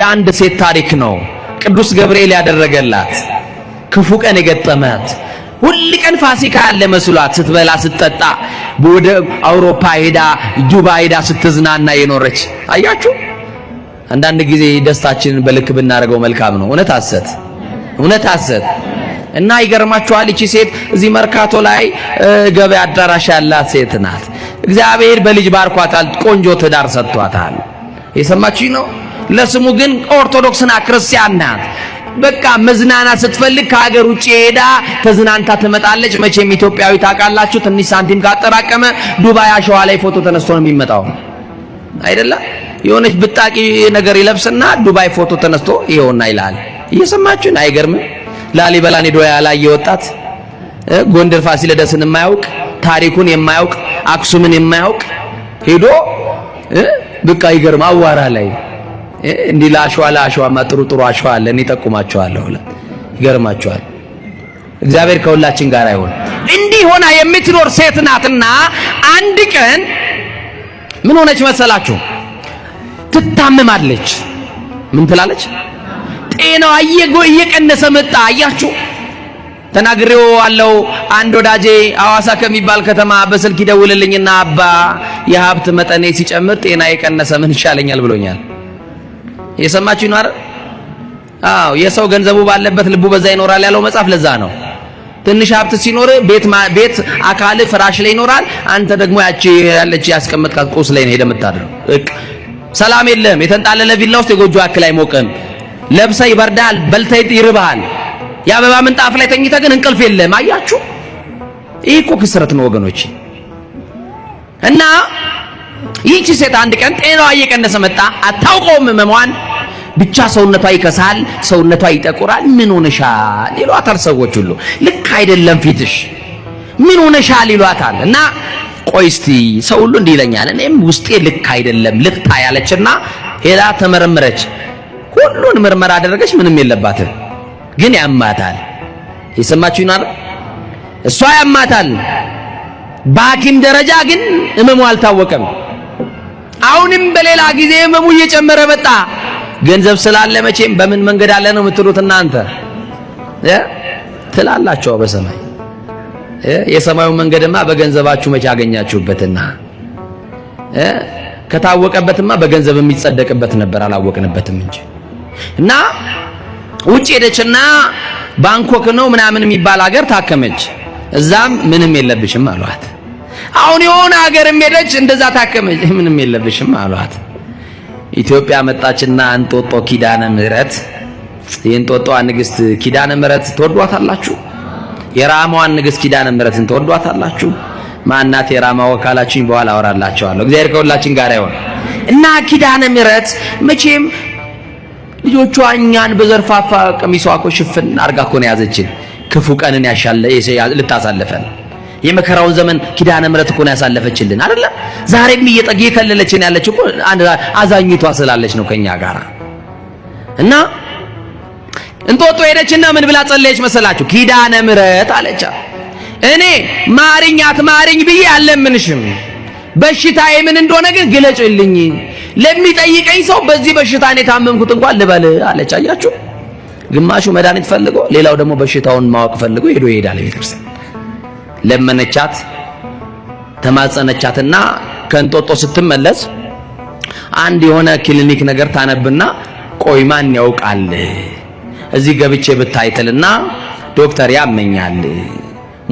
አንድ ሴት ታሪክ ነው ቅዱስ ገብርኤል ያደረገላት ክፉ ቀን የገጠማት ሁሉ ቀን ፋሲካ ያለ መስሏት ስትበላ ስትጠጣ ወደ አውሮፓ ሄዳ ዱባይ ሄዳ ስትዝናና የኖረች አያችሁ አንዳንድ ጊዜ ደስታችንን በልክ ብናረገው መልካም ነው እውነት ሐሰት እና ይገርማችኋል እቺ ሴት እዚህ መርካቶ ላይ ገበያ አዳራሽ ያላት ሴት ናት እግዚአብሔር በልጅ ባርኳታል ቆንጆ ትዳር ሰጥቷታል የሰማችሁ ነው ለስሙ ግን ኦርቶዶክስና ክርስቲያን ናት በቃ መዝናና ስትፈልግ ከሀገር ውጪ ሄዳ ተዝናንታ ትመጣለች መቼም ኢትዮጵያዊ ታውቃላችሁ ትንሽ ሳንቲም ካጠራቀመ ዱባይ አሸዋ ላይ ፎቶ ተነስቶ ነው የሚመጣው አይደለ የሆነች ብጣቂ ነገር ይለብስና ዱባይ ፎቶ ተነስቶ ይሄውና ይላል እየሰማችሁ ነው አይገርም ላሊበላን ሄዶ ያላየ ወጣት ጎንደር ፋሲለደስን የማያውቅ ታሪኩን የማያውቅ አክሱምን የማያውቅ ሄዶ በቃ ይገርም አዋራ ላይ እንዲ ላሽዋ ማጥሩ አሽዋ አለ እኔ ተቆማቸዋለሁ ይገርማቸዋል እግዚአብሔር ከሁላችን ጋር አይሆን እንዲህ ሆና የምትኖር ሴት ናትና አንድ ቀን ምን ሆነች መሰላችሁ ትታመማለች ምን ትላለች ጤናዋ እየቀነሰ መጣ አያችሁ ተናግሬው አለው አንድ ወዳጄ አዋሳ ከሚባል ከተማ በስልክ ይደውልልኝና አባ የሀብት መጠኔ ሲጨምር ጤና የቀነሰ ምን ይሻለኛል ብሎኛል የሰማችሁ ነው አይደል አዎ የሰው ገንዘቡ ባለበት ልቡ በዛ ይኖራል ያለው መጽሐፍ ለዛ ነው ትንሽ ሀብት ሲኖር ቤት አካል ፍራሽ ላይ ይኖራል አንተ ደግሞ ያለች ያስቀመጥካት ቁስ ላይ ነው ሄደ የምታድረው ሰላም የለም የተንጣለለ ቪላ ውስጥ የጎጆ አክል አይሞቅም ለብሰህ ይበርዳል በልተህ ይርባል ያበባ ምንጣፍ ላይ ተኝተህ ግን እንቅልፍ የለም አያችሁ ይሄ እኮ ክስረት ነው ወገኖች እና ይህች ሴት አንድ ቀን ጤናዋ እየቀነሰ መጣ አታውቀውም መሟን ብቻ ሰውነቷ ይከሳል ሰውነቷ ይጠቁራል ምን ሆነሻል ይሏታል ሰዎች ሁሉ ልክ አይደለም ፊትሽ ምን ሆነሻል ይሏታል እና ቆይ እስቲ ሰው ሁሉ እንዲህ ይለኛል እኔም ውስጤ ልክ አይደለም ልታ ያለችና ሄዳ ተመረመረች ሁሉን ምርመራ አደረገች ምንም የለባትም ግን ያማታል የሰማችሁኝ አይደል እሷ ያማታል በሐኪም ደረጃ ግን ህመሙ አልታወቀም አሁንም በሌላ ጊዜ ህመሙ እየጨመረ መጣ ገንዘብ ስላለ መቼም በምን መንገድ አለ ነው የምትሉት እናንተ ትላላችሁ በሰማይ የሰማዩ መንገድማ በገንዘባችሁ መቼ አገኛችሁበትና ከታወቀበትማ በገንዘብ የሚጸደቅበት ነበር አላወቅንበትም እንጂ እና ውጪ ሄደችና ባንኮክ ነው ምናምን የሚባል ሀገር ታከመች እዛም ምንም የለብሽም አሏት አሁን የሆነ ሀገር ሄደች እንደዛ ታከመች ምንም የለብሽም አሏት ኢትዮጵያ መጣችና እንጦጦ ኪዳነ ምህረት የእንጦጦ ንግስት ኪዳነ ምህረት ተወዷታላችሁ የራማዋን ንግስት ኪዳነ ምህረትን ተወዷታላችሁ ማናት የራማ ወካላችሁኝ በኋላ አወራላችኋለሁ እግዚአብሔር ከሁላችን ጋር ይሁን እና ኪዳነ ምህረት መቼም ልጆቿ እኛን በዘርፋፋ ቀሚሷ እኮ ሽፍን አርጋ እኮ ነው ያዘችን ክፉ ቀንን ያሻለ ልታሳልፈን የመከራውን ዘመን ኪዳነ ምህረት እኮ ነው ያሳለፈችልን አይደል ዛሬም እየከለለችን ያለች እኮ አዛኝቷ ስላለች ነው ከኛ ጋር እና እንጦጦ ሄደችና ምን ብላ ጸለየች መሰላችሁ ኪዳነ ምህረት አለቻ እኔ ማርኝ ብዬ አለምንሽም በሽታዬ ምን እንደሆነ ግን ግለጭልኝ ለሚጠይቀኝ ሰው በዚህ በሽታ እኔ ታመምኩት እንኳን ልበል አለች አያችሁ ግማሹ መድኃኒት ፈልጎ ሌላው ደግሞ በሽታውን ማወቅ ፈልጎ ሄዶ ይሄዳል ቤተክርስቲያን ለመነቻት ተማጸነቻትና ከእንጦጦ ስትመለስ አንድ የሆነ ክሊኒክ ነገር ታነብና ቆይ ማን ያውቃል እዚህ ገብቼ ብታይትልና ዶክተር ያመኛል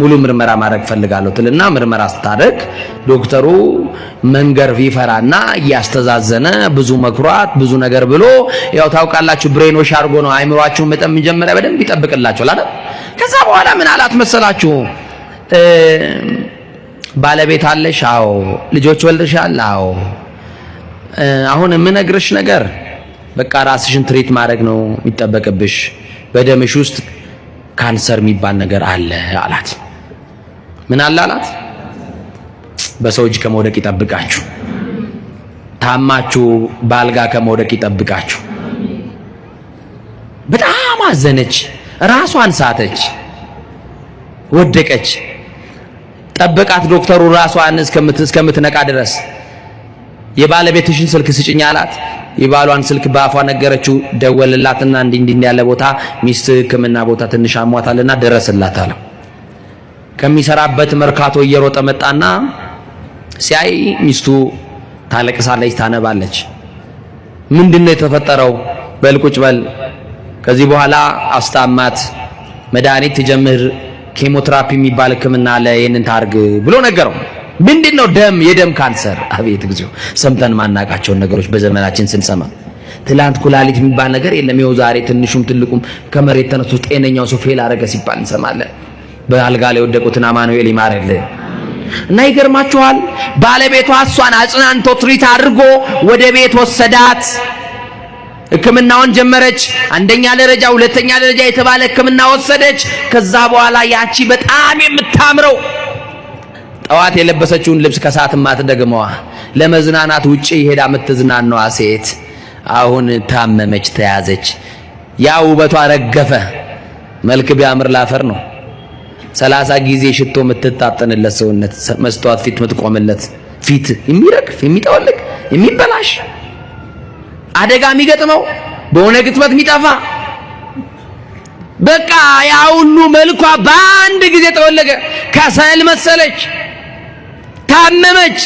ሙሉ ምርመራ ማድረግ ፈልጋለሁ ትልና ምርመራ ስታደርግ ዶክተሩ መንገር ቢፈራና ያስተዛዘነ ብዙ መክሯት ብዙ ነገር ብሎ ያው ታውቃላችሁ ብሬኖሽ አርጎ ነው አይምሯችሁ መጠን መጀመሪያ በደንብ ይጠብቅላችሁ አይደል ከዛ በኋላ ምን አላት መሰላችሁ ባለቤት አለሽ አዎ ልጆች ወልደሻል አዎ አሁን የምነግርሽ ነገር በቃ ራስሽን ትሪት ማድረግ ነው የሚጠበቅብሽ በደምሽ ውስጥ ካንሰር የሚባል ነገር አለ አላት ምን አለ አላት በሰው እጅ ከመውደቅ ይጠብቃችሁ ታማችሁ ባልጋ ከመውደቅ ይጠብቃችሁ በጣም አዘነች ራሷን ሳተች ወደቀች ጠበቃት ዶክተሩ ራሷን እስከምትነቃ ድረስ የባለቤትሽን ስልክ ስጭኝ አላት። የባሏን ስልክ በአፏ ነገረችው። ደወለላትና እንዲህ ያለ ቦታ ሚስት ሕክምና ቦታ ትንሽ አሟታልና ድረስላት አለው። ከሚሰራበት መርካቶ እየሮጠ መጣና ሲያይ ሚስቱ ታለቅሳለች፣ ታነባለች። ምንድነው የተፈጠረው? በል ቁጭ በል፣ ከዚህ በኋላ አስታማት፣ መድኃኒት ትጀምር፣ ኬሞቴራፒ የሚባል ሕክምና አለ፣ ይሄንን ታርግ ብሎ ነገረው። ምንድነው? የደም ካንሰር። አቤት እግዚኦ! ሰምተን ማናቃቸውን ነገሮች በዘመናችን ስንሰማ፣ ትላንት ኩላሊት የሚባል ነገር የለም፣ ይኸው ዛሬ ትንሹም ትልቁም ከመሬት ተነስቶ ጤነኛው ሰው ፌል አረገ ሲባል እንሰማለን። በአልጋ ላይ የወደቁትን አማኑኤል ይማርልን። እና ይገርማችኋል፣ ባለቤቷ እሷን አጽናንቶ ትሪት አድርጎ ወደ ቤት ወሰዳት። ሕክምናውን ጀመረች። አንደኛ ደረጃ፣ ሁለተኛ ደረጃ የተባለ ሕክምና ወሰደች። ከዛ በኋላ ያቺ በጣም የምታምረው ጠዋት የለበሰችውን ልብስ ከሰዓት ማትደግመዋ ለመዝናናት ውጪ ሄዳ የምትዝናናዋ ሴት አሁን ታመመች፣ ተያዘች። ያ ውበቷ ረገፈ። መልክ ቢያምር ላፈር ነው። 30 ጊዜ ሽቶ የምትታጠንለት ሰውነት፣ መስተዋት ፊት የምትቆምለት ፊት የሚረግፍ የሚጠወልቅ የሚበላሽ አደጋ የሚገጥመው በሆነ ግጥመት የሚጠፋ በቃ ያ ሁሉ መልኳ በአንድ ጊዜ ተወለገ። ከሰል መሰለች፣ ታመመች።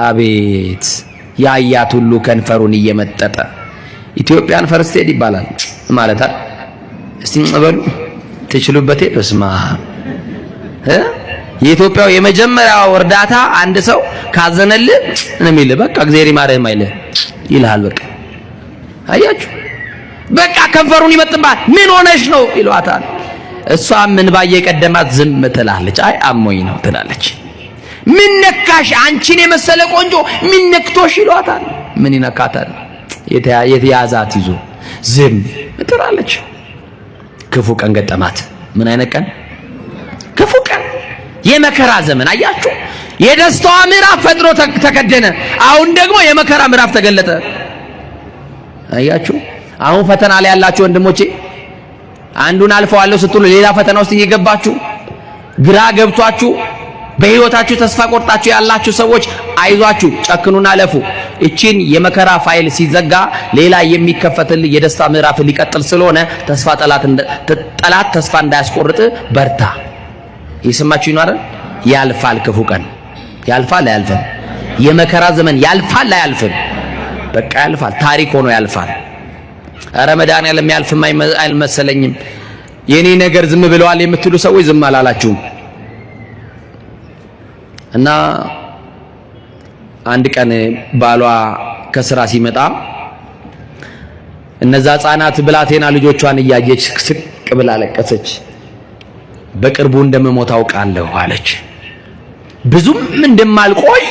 አቤት ያያት ሁሉ ከንፈሩን እየመጠጠ ኢትዮጵያን ፈርስት ኤድ ይባላል ማለት አይደል? እስቲ በሉ ትችሉበቴ። በስማ የኢትዮጵያው የመጀመሪያው እርዳታ አንድ ሰው ካዘነልህ ነው የሚልህ። በቃ እግዚአብሔር ይማርህ አይልህ ይልሃል። በቃ አያችሁ፣ በቃ ከንፈሩን ይመጥባል። ምን ሆነሽ ነው ይሏታል። እሷም ምን ባየቀደማት ዝም ትላለች። አይ አሞኝ ነው ትላለች። ምን ነካሽ? አንቺን የመሰለ ቆንጆ ምን ነክቶሽ ይሏታል። ምን ይነካታል? የተያዛት ይዞ ዝም ትላለች። ክፉ ቀን ገጠማት። ምን አይነት ቀን? ክፉ ቀን፣ የመከራ ዘመን። አያችሁ፣ የደስታዋ ምዕራፍ ፈጥሮ ተከደነ። አሁን ደግሞ የመከራ ምዕራፍ ተገለጠ። አያችሁ፣ አሁን ፈተና ላይ ያላችሁ ወንድሞቼ፣ አንዱን አልፈዋለሁ ስትሉ ሌላ ፈተና ውስጥ እየገባችሁ ግራ ገብቷችሁ በህይወታችሁ ተስፋ ቆርጣችሁ ያላችሁ ሰዎች አይዟችሁ፣ ጨክኑና ለፉ። እቺን የመከራ ፋይል ሲዘጋ ሌላ የሚከፈትል የደስታ ምዕራፍ ሊቀጥል ስለሆነ ተስፋ ጠላት ተስፋ እንዳያስቆርጥ በርታ። ይሰማችሁ ነው አይደል? ያልፋል። ክፉ ቀን ያልፋል። አያልፍም? የመከራ ዘመን ያልፋል። አያልፍም? በቃ ያልፋል። ታሪክ ሆኖ ያልፋል። ኧረ መድኃኒዓለም ያልፍም አይመሰለኝም። የኔ ነገር ዝም ብለዋል የምትሉ ሰዎች ዝም አላላችሁም። እና አንድ ቀን ባሏ ከስራ ሲመጣ እነዛ ህፃናት ብላቴና ልጆቿን እያየች ስቅ ብላ ለቀሰች። በቅርቡ እንደምሞት አውቃለሁ አለች። ብዙም እንደማልቆይ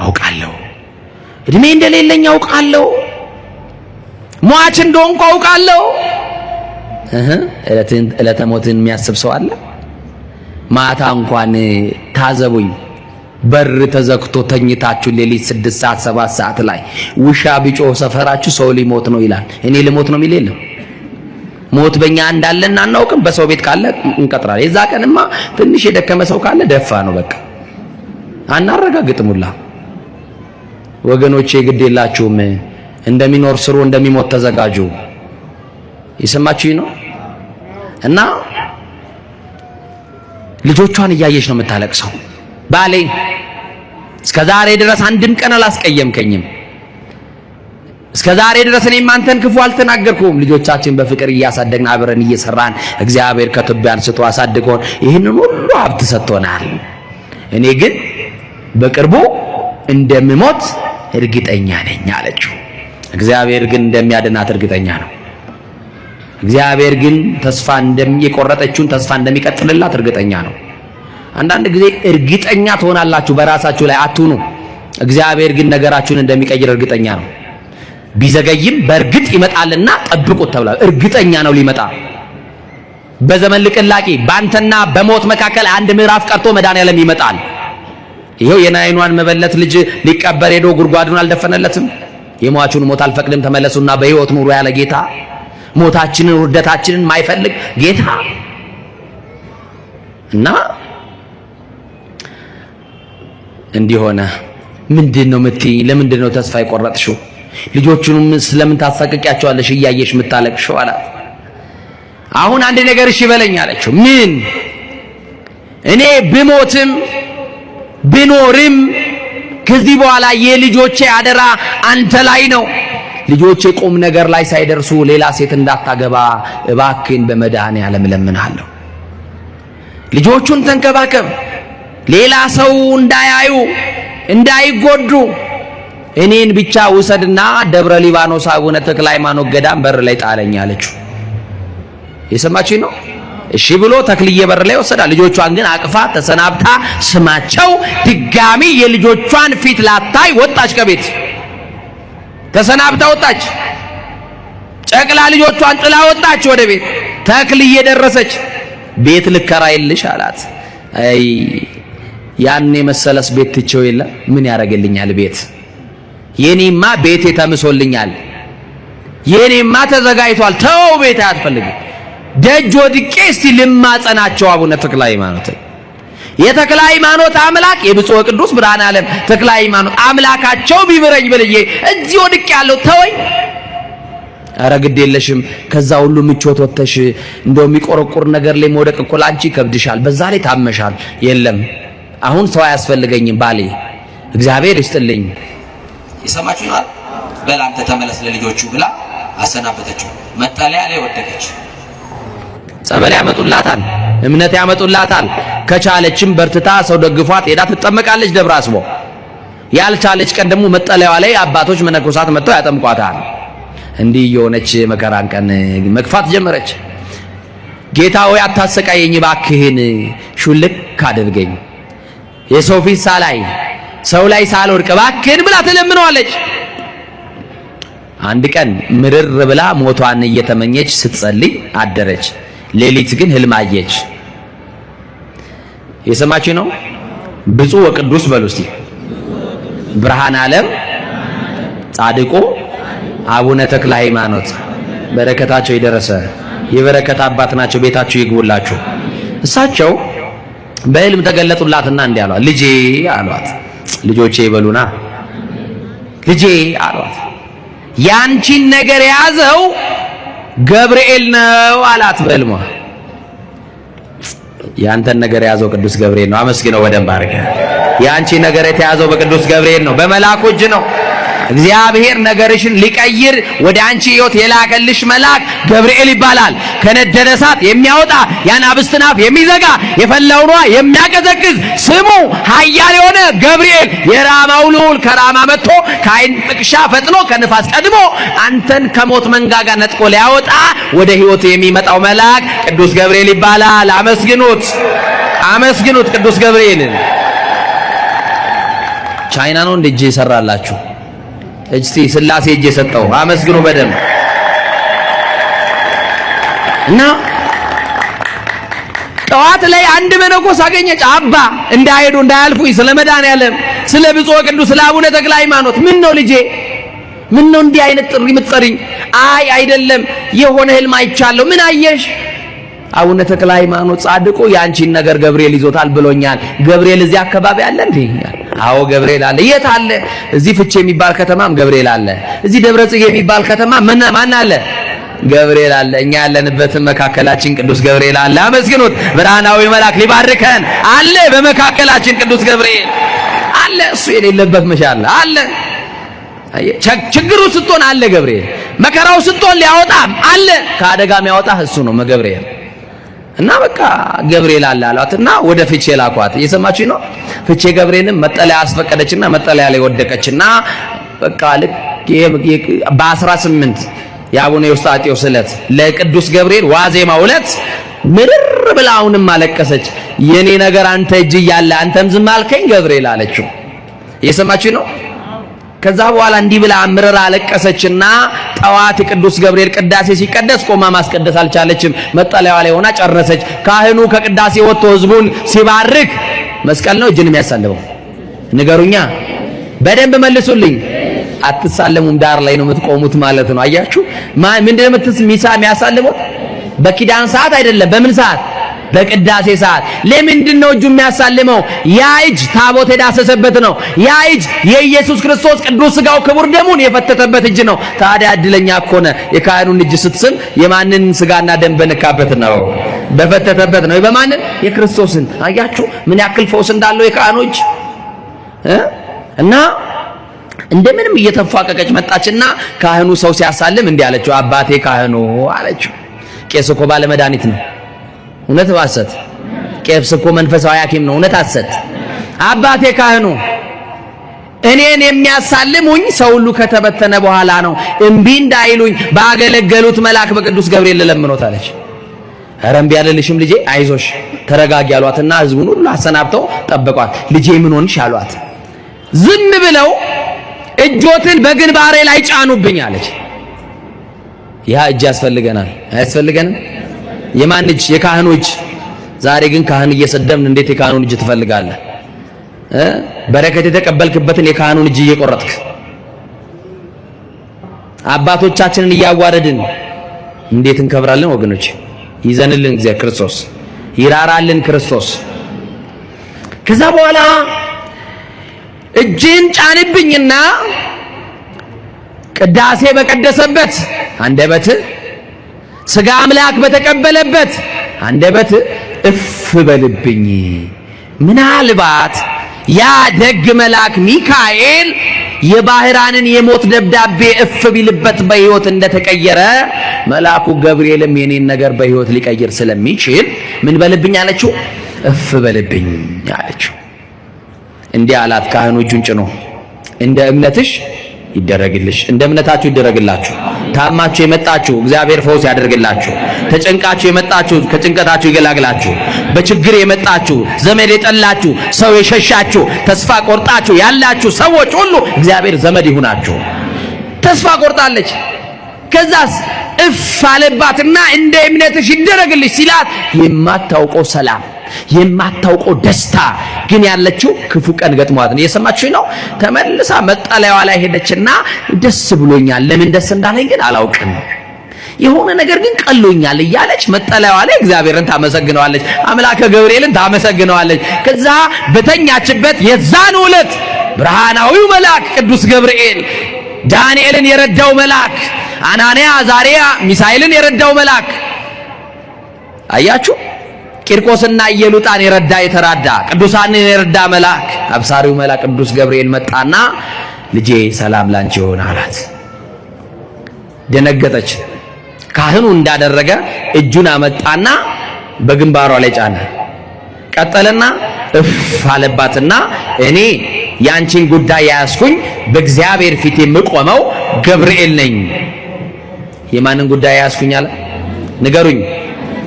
አውቃለሁ፣ እድሜ እንደሌለኝ አውቃለሁ፣ ሟች እንደሆንኩ አውቃለሁ። ዕለተ ሞትን የሚያስብ ሰው አለ? ማታ እንኳን ታዘቡኝ፣ በር ተዘግቶ ተኝታችሁ ሌሊት 6 ሰዓት 7 ሰዓት ላይ ውሻ ቢጮህ ሰፈራችሁ ሰው ሊሞት ነው ይላል። እኔ ልሞት ነው የሚል የለም። ሞት በእኛ እንዳለና አናውቅም። በሰው ቤት ካለ እንቀጥራለን። የዛ ቀንማ ትንሽ የደከመ ሰው ካለ ደፋ ነው በቃ። አናረጋግጥሙላ ወገኖቼ፣ ግድ የላችሁም። እንደሚኖር ስሩ፣ እንደሚሞት ተዘጋጁ። ይሰማችሁ ነው። እና ልጆቿን እያየች ነው የምታለቅሰው። ባሌ እስከ ዛሬ ድረስ አንድም ቀን አላስቀየምከኝም፣ እስከ ዛሬ ድረስ እኔም አንተን ክፉ አልተናገርኩም። ልጆቻችን በፍቅር እያሳደግን አብረን እየሰራን እግዚአብሔር ከትቢያ አንስቶ አሳድጎን ይህንን ሁሉ ሀብት ሰጥቶናል። እኔ ግን በቅርቡ እንደምሞት እርግጠኛ ነኝ አለችው። እግዚአብሔር ግን እንደሚያድናት እርግጠኛ ነው። እግዚአብሔር ግን ተስፋ የቆረጠችውን ተስፋ እንደሚቀጥልላት እርግጠኛ ነው። አንዳንድ ጊዜ እርግጠኛ ትሆናላችሁ በራሳችሁ ላይ አትሁኑ። እግዚአብሔር ግን ነገራችሁን እንደሚቀይር እርግጠኛ ነው። ቢዘገይም በእርግጥ ይመጣልና ጠብቁት ተብሏል። እርግጠኛ ነው ሊመጣ። በዘመን ልቅላቂ ባንተና በሞት መካከል አንድ ምዕራፍ ቀርቶ መድኃኒዓለም ይመጣል። ይሄው የናይኗን መበለት ልጅ ሊቀበር ሄዶ ጉድጓዱን አልደፈነለትም። የሟቹን ሞት አልፈቅድም ተመለሱና በሕይወት ኑሩ ያለ ጌታ፣ ሞታችንን ውርደታችንን ማይፈልግ ጌታ እና እንዲህ ሆነ። ምንድነው ምትይ? ለምንድነው ተስፋ የቆረጥሽው? ልጆቹንም ስለምን ታሳቀቂያቸዋለሽ እያየሽ ምታለቅሽው አላት። አሁን አንድ ነገር እሺ በለኝ አለችው። ምን? እኔ ብሞትም ብኖርም ከዚህ በኋላ የልጆቼ አደራ አንተ ላይ ነው። ልጆቼ ቁም ነገር ላይ ሳይደርሱ ሌላ ሴት እንዳታገባ እባክህን በመድኃኔዓለም እለምንሃለሁ። ልጆቹን ተንከባከብ፣ ሌላ ሰው እንዳያዩ እንዳይጎዱ፣ እኔን ብቻ ውሰድና ደብረ ሊባኖስ አቡነ ተክለ ሃይማኖት ገዳም በር ላይ ጣለኝ አለችው። የሰማችኝ ነው? እሺ ብሎ ተክልዬ በር ላይ ወሰዳል። ልጆቿን ግን አቅፋ ተሰናብታ ስማቸው ድጋሚ የልጆቿን ፊት ላታይ ወጣች። ከቤት ተሰናብታ ወጣች። ጨቅላ ልጆቿን ጥላ ወጣች ወደ ቤት። ተክልዬ ደረሰች። ቤት ልከራይልሽ አላት። አይ ያኔ መሰለስ ቤት ትቼው የለ ምን ያረጋልኛል ቤት? የኔማ ቤቴ ተምሶልኛል፣ የኔማ ተዘጋጅቷል። ተው ቤት አትፈልግም። ደጅ ወድቄ እስቲ ልማጸናቸው አቡነ ተክለ ሃይማኖት። የተክለ ሃይማኖት አምላክ የብፁዕ ቅዱስ ብርሃነ ዓለም ተክለ ሃይማኖት አምላካቸው ቢምረኝ ብልዬ እዚህ ወድቄ ያለው ተወኝ። ኧረ ግድ የለሽም ከዛ ሁሉ ምቾት ወጥተሽ እንደው የሚቆረቁር ነገር ላይ መውደቅ እኮ ላንቺ ከብድሻል፣ በዛ ላይ ታመሻል። የለም አሁን ሰው አያስፈልገኝም ባሌ እግዚአብሔር ይስጥልኝ። ይሰማችሁ ነው። በል አንተ ተመለስ ለልጆቹ ብላ አሰናበተችው። መጠለያ ላይ ወደቀች። ጸበል ያመጡላታል፣ እምነት ያመጡላታል። ከቻለችም በርትታ ሰው ደግፏት ሄዳ ትጠመቃለች ደብረ አስቦ። ያልቻለች ቀን ደግሞ መጠለያዋ ላይ አባቶች መነኮሳት መጥተው ያጠምቋታል። እንዲህ የሆነች መከራን ቀን መግፋት ጀመረች። ጌታ ሆይ አታሰቃየኝ ባክህን፣ ሹልክ አድርገኝ፣ የሰው ፊት ሳላይ ሰው ላይ ሳልወድቅ ባክህን ብላ ትለምነዋለች። አንድ ቀን ምርር ብላ ሞቷን እየተመኘች ስትጸልይ አደረች። ሌሊት ግን ህልም አየች። የሰማችሁ ነው። ብፁዕ ወቅዱስ በሉ እስቲ ብርሃነ ዓለም ጻድቁ አቡነ ተክለ ሃይማኖት በረከታቸው የደረሰ የበረከት አባት ናቸው። ቤታችሁ ይግቡላችሁ። እሳቸው በህልም ተገለጡላትና እንዲህ አሏት። ልጄ አሏት። ልጆቼ ይበሉና ልጄ አሏት። ያንቺን ነገር የያዘው ገብርኤል ነው አላት በህልሟ። ያንተን ነገር የያዘው ቅዱስ ገብርኤል ነው። አመስግነው በደንብ አድርገህ። ያንቺ ነገር የተያዘው በቅዱስ ገብርኤል ነው፣ በመላኩ እጅ ነው። እግዚአብሔር ነገርሽን ሊቀይር ወደ አንቺ ህይወት የላከልሽ መልአክ ገብርኤል ይባላል። ከነደደ እሳት የሚያወጣ የአናብስትን አፍ የሚዘጋ የፈላውን ውሃ የሚያቀዘቅዝ ስሙ ኃያል የሆነ ገብርኤል የራማው ልዑል ከራማ መጥቶ ከዓይን ጥቅሻ ፈጥኖ ከንፋስ ቀድሞ አንተን ከሞት መንጋጋ ነጥቆ ሊያወጣ ወደ ህይወት የሚመጣው መልአክ ቅዱስ ገብርኤል ይባላል። አመስግኑት፣ አመስግኑት ቅዱስ ገብርኤልን። ቻይና ነው እንደ እጄ ይሰራላችሁ እስቲ ስላሴ እጄ ሰጠው። አመስግኑ በደንብ እና ጠዋት ላይ አንድ መነኮስ አገኘች። አባ እንዳይሄዱ እንዳያልፉኝ ስለ መድኃኔዓለም ስለ ብፁዕ ቅዱስ ስለ አቡነ ተክለ ሃይማኖት። ምን ነው ልጄ ምን ነው እንዲህ አይነት ጥሪ የምትጠሪኝ? አይ አይደለም የሆነ ህልም አይቻለሁ። ምን አየሽ? አቡነ ተክለ ሃይማኖት ጻድቁ ያንቺን ነገር ገብርኤል ይዞታል ብሎኛል። ገብርኤል እዚህ አካባቢ አለ እንዴ? አዎ ገብርኤል አለ። የት አለ? እዚህ ፍቼ የሚባል ከተማም ገብርኤል አለ። እዚህ ደብረ ጽጌ የሚባል ከተማ ማን አለ? ገብርኤል አለ። እኛ ያለንበትም መካከላችን ቅዱስ ገብርኤል አለ። አመስግኑት። ብርሃናዊ መልአክ ሊባርከን አለ። በመካከላችን ቅዱስ ገብርኤል አለ። እሱ የሌለበት መሻል አለ። ችግሩ ስትሆን አለ ገብርኤል። መከራው ስትሆን ሊያወጣም አለ። ከአደጋም ያወጣህ እሱ ነው ገብርኤል። እና በቃ ገብርኤል አለ አሏትና ወደ ፍቼ ላኳት። እየሰማችሁ ነው። ፍቼ ገብርኤልም መጠለያ አስፈቀደችና መጠለያ ላይ ወደቀችና በቃ ልክ በ18 የአቡነ ዮስጣጤዎስ ዕለት ለቅዱስ ገብርኤል ዋዜማው ዕለት ምርር ብላ አሁንም አለቀሰች። የኔ ነገር አንተ እጅ እያለ አንተም ዝም አልከኝ ገብርኤል አለችው። እየሰማችሁ ነው። ከዛ በኋላ እንዲህ ብላ ምርር አለቀሰችና ጠዋት ቅዱስ ገብርኤል ቅዳሴ ሲቀደስ ቆማ ማስቀደስ አልቻለችም። መጠለያዋ ላይ ሆና ጨረሰች። ካህኑ ከቅዳሴ ወጥቶ ህዝቡን ሲባርክ መስቀል ነው እጅን የሚያሳልመው? ንገሩኛ፣ በደንብ መልሱልኝ። አትሳለሙም፣ ዳር ላይ ነው የምትቆሙት ማለት ነው። አያችሁ ምንድነው የሚያሳልመው? በኪዳን ሰዓት አይደለም። በምን ሰዓት? በቅዳሴ ሰዓት ለምንድነው እጁ የሚያሳልመው? ያ እጅ ታቦት የዳሰሰበት ነው። ያ እጅ የኢየሱስ ክርስቶስ ቅዱስ ሥጋው ክቡር ደሙን የፈተተበት እጅ ነው። ታዲያ እድለኛ እኮ ነው። የካህኑን እጅ ስትስም የማንን ሥጋና ደም በነካበት ነው? በፈተተበት ነው። በማንን? የክርስቶስን። አያችሁ ምን ያክል ፈውስ እንዳለው የካህኑ እጅ እና እንደምንም እየተፋቀቀች መጣችና ካህኑ ሰው ሲያሳልም እንዲህ አለችው፣ አባቴ ካህኑ አለችው። ቄስ እኮ ባለ መድኃኒት ነው። እውነት ባሰት ቄስ እኮ መንፈሳዊ ሐኪም ነው። እውነት አሰት አባቴ ካህኑ እኔን የሚያሳልሙኝ ሰው ሁሉ ከተበተነ በኋላ ነው። እምቢ እንዳይሉኝ ባገለገሉት መልአክ በቅዱስ ገብርኤል ለምኖት አለች። ኧረ እምቢ አልልሽም ልጄ አይዞሽ ተረጋጊ አሏትና ህዝቡን ሁሉ አሰናብተው ጠበቋት። ልጄ ምን ሆንሽ አሏት። ዝም ብለው እጆትን በግንባሬ ላይ ጫኑብኝ አለች። ያ እጅ ያስፈልገናል አያስፈልገንም? የማን እጅ? የካህኑ እጅ። ዛሬ ግን ካህን እየሰደብን እንዴት የካህኑን እጅ ትፈልጋለህ? በረከት የተቀበልክበትን የካህኑን እጅ እየቆረጥክ አባቶቻችንን እያዋረድን እንዴት እንከብራለን ወገኖች? ይዘንልን እግዚአብሔር ክርስቶስ፣ ይራራልን ክርስቶስ። ከዛ በኋላ እጅን ጫንብኝና ቅዳሴ በቀደሰበት አንደበት ሥጋ አምላክ በተቀበለበት አንደበት እፍ በልብኝ። ምናልባት ያ ደግ መልአክ ሚካኤል የባህራንን የሞት ደብዳቤ እፍ ቢልበት በሕይወት እንደተቀየረ መልአኩ ገብርኤልም የኔን ነገር በሕይወት ሊቀይር ስለሚችል ምን በልብኝ አለችው? እፍ በልብኝ አለችው። እንዲህ አላት። ካህኑ እጁን ጭኖ እንደ እምነትሽ ይደረግልሽ፣ እንደ እምነታችሁ ይደረግላችሁ። ታማችሁ የመጣችሁ እግዚአብሔር ፈውስ ያደርግላችሁ። ተጨንቃችሁ የመጣችሁ ከጭንቀታችሁ ይገላግላችሁ። በችግር የመጣችሁ ዘመድ የጠላችሁ ሰው የሸሻችሁ ተስፋ ቆርጣችሁ ያላችሁ ሰዎች ሁሉ እግዚአብሔር ዘመድ ይሁናችሁ። ተስፋ ቆርጣለች። ከዛስ እፍ አለባትና እንደ እምነትሽ ይደረግልሽ ሲላት የማታውቀው ሰላም የማታውቀው ደስታ ግን ያለችው ክፉ ቀን ገጥሟት ነው። እየሰማችሁኝ ነው? ተመልሳ መጠለያዋ ላይ ሄደችና ደስ ብሎኛል፣ ለምን ደስ እንዳለኝ ግን አላውቅም፣ የሆነ ነገር ግን ቀሎኛል እያለች መጠለያዋ ላይ እግዚአብሔርን ታመሰግነዋለች፣ አምላከ ገብርኤልን ታመሰግነዋለች። ከዛ በተኛችበት የዛን ዕለት ብርሃናዊው መልአክ ቅዱስ ገብርኤል ዳንኤልን የረዳው መልአክ፣ አናንያ አዛርያ ሚሳኤልን የረዳው መልአክ አያችሁ፣ ቂርቆስና ኢየሉጣን የረዳ የተራዳ ቅዱሳንን የረዳ መልአክ አብሳሪው መልአክ ቅዱስ ገብርኤል መጣና ልጄ ሰላም ላንቺ ይሁን አላት። ደነገጠች። ካህኑ እንዳደረገ እጁን አመጣና በግንባሯ ላይ ጫነ። ቀጠለና እፍ አለባትና እኔ ያንቺን ጉዳይ ያያዝኩኝ በእግዚአብሔር ፊት የምቆመው ገብርኤል ነኝ። የማንን ጉዳይ ያያዝኩኝ አለ? ንገሩኝ።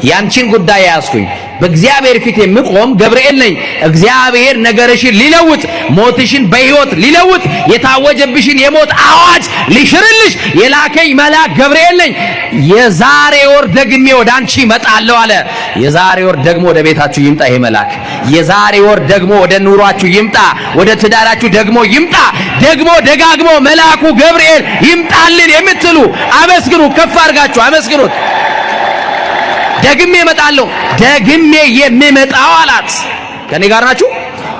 ያንቺን ጉዳይ ያያዝኩኝ በእግዚአብሔር ፊት የምቆም ገብርኤል ነኝ። እግዚአብሔር ነገርሽን ሊለውጥ፣ ሞትሽን በሕይወት ሊለውጥ፣ የታወጀብሽን የሞት አዋጅ ሊሽርልሽ የላከኝ መልአክ ገብርኤል ነኝ። የዛሬ ወር ደግሜ ወደ አንቺ እመጣለሁ አለ። የዛሬ ወር ደግሞ ወደ ቤታችሁ ይምጣ ይሄ መልአክ። የዛሬ ወር ደግሞ ወደ ኑሯችሁ ይምጣ፣ ወደ ትዳራችሁ ደግሞ ይምጣ። ደግሞ ደጋግሞ መልአኩ ገብርኤል ይምጣልን የምትሉ አመስግኑ፣ ከፍ አድርጋችሁ አመስግኑት። ደግሜ እመጣለሁ፣ ደግሜ የምመጣው አላት። ከኔ ጋር ናችሁ?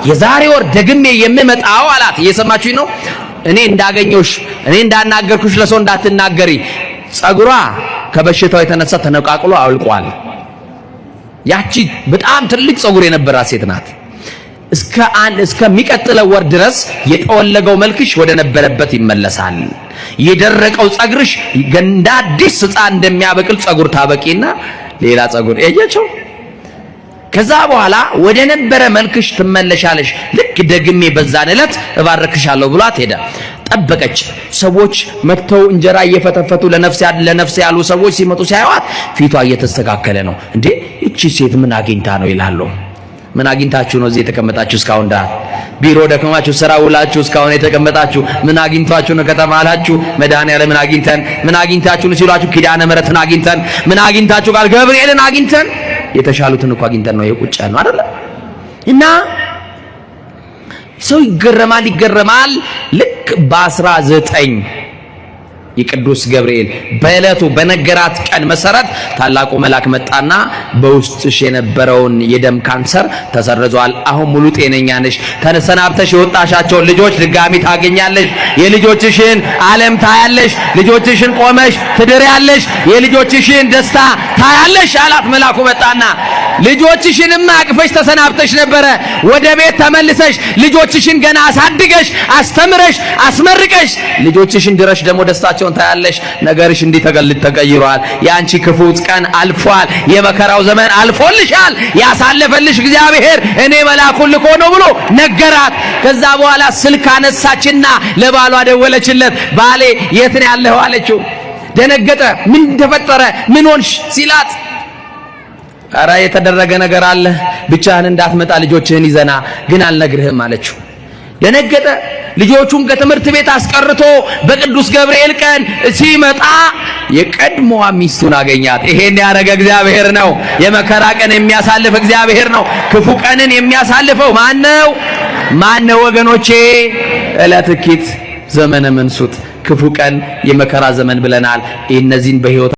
የዛሬ ወር ደግሜ የምመጣው አላት። እየሰማችሁኝ ነው? እኔ እንዳገኘሁሽ፣ እኔ እንዳናገርኩሽ ለሰው እንዳትናገሪ። ጸጉሯ ከበሽታው የተነሳ ተነቃቅሎ አውልቋል። ያቺ በጣም ትልቅ ጸጉር የነበራት ሴት ናት። እስከሚቀጥለው ወር ድረስ የጠወለገው መልክሽ ወደ ነበረበት ይመለሳል። የደረቀው ጸጉርሽ እንደ አዲስ ሕፃን እንደሚያበቅል ጸጉር ታበቂና ሌላ ጸጉር እያያቸው ከዛ በኋላ ወደ ነበረ መልክሽ ትመለሻለሽ። ልክ ደግሜ በዛን ዕለት እባረክሻለሁ ብሏት ሄደ። ጠበቀች። ሰዎች መጥተው እንጀራ እየፈተፈቱ ለነፍስ ያሉ ሰዎች ሲመጡ ሲያዩት ፊቷ እየተስተካከለ ነው። እንዴ እቺ ሴት ምን አግኝታ ነው ይላሉ። ምን አግኝታችሁ ነው እዚህ የተቀመጣችሁ? እስካሁን ዳ ቢሮ ደከማችሁ ስራ ውላችሁ እስካሁን የተቀመጣችሁ ምን አግኝታችሁ ነው? ከተማ አላችሁ መድኃኒዓለም ምን አግኝተን፣ ምን አግኝታችሁ ነው ሲሏችሁ ኪዳነ ምሕረትን አግኝተን፣ ምን አግኝታችሁ ቃል ገብርኤልን አግኝተን፣ የተሻሉትን እኮ አግኝተን ነው የቁጭ ነው አይደለ? እና ሰው ይገረማል። ልክ በ19 የቅዱስ ገብርኤል በእለቱ በነገራት ቀን መሰረት ታላቁ መልአክ መጣና በውስጥሽ የነበረውን የደም ካንሰር ተሰርዟል፣ አሁን ሙሉ ጤነኛ ነሽ፣ ተሰናብተሽ የወጣሻቸውን ልጆች ድጋሚ ታገኛለሽ፣ የልጆችሽን ዓለም ታያለሽ፣ ልጆችሽን ቆመሽ ትድሪያለሽ፣ የልጆችሽን ደስታ ታያለሽ አላት። መልአኩ መጣና ልጆችሽንማ አቅፈሽ ተሰናብተሽ ነበረ፣ ወደ ቤት ተመልሰሽ ልጆችሽን ገና አሳድገሽ አስተምረሽ አስመርቀሽ ልጆችሽን ድረሽ ደግሞ ደስታቸውን ታያለሽ። ነገርሽ እንዲህ ተቀይሯል። ያንቺ ክፉ ቀን አልፏል። የመከራው ዘመን አልፎልሻል። ያሳለፈልሽ እግዚአብሔር እኔ መልአኩን ልኮ ነው ብሎ ነገራት። ከዛ በኋላ ስልክ አነሳችና ለባሏ ደወለችለት። ባሌ የት ነው ያለኸው አለችው። ደነገጠ። ምን ተፈጠረ? ምን ሆንሽ ሲላት አረ የተደረገ ነገር አለ፣ ብቻህን እንዳትመጣ ልጆችህን ይዘና ግን አልነግርህም አለችው። ደነገጠ። ልጆቹን ከትምህርት ቤት አስቀርቶ በቅዱስ ገብርኤል ቀን ሲመጣ የቀድሞዋ ሚስቱን አገኛት። ይሄን ያደረገ እግዚአብሔር ነው። የመከራ ቀን የሚያሳልፍ እግዚአብሔር ነው። ክፉ ቀንን የሚያሳልፈው ማነው? ማነው ወገኖቼ? ዕለትኪት ዘመነ መንሱት ክፉ ቀን የመከራ ዘመን ብለናል። እነዚህን በሕይወት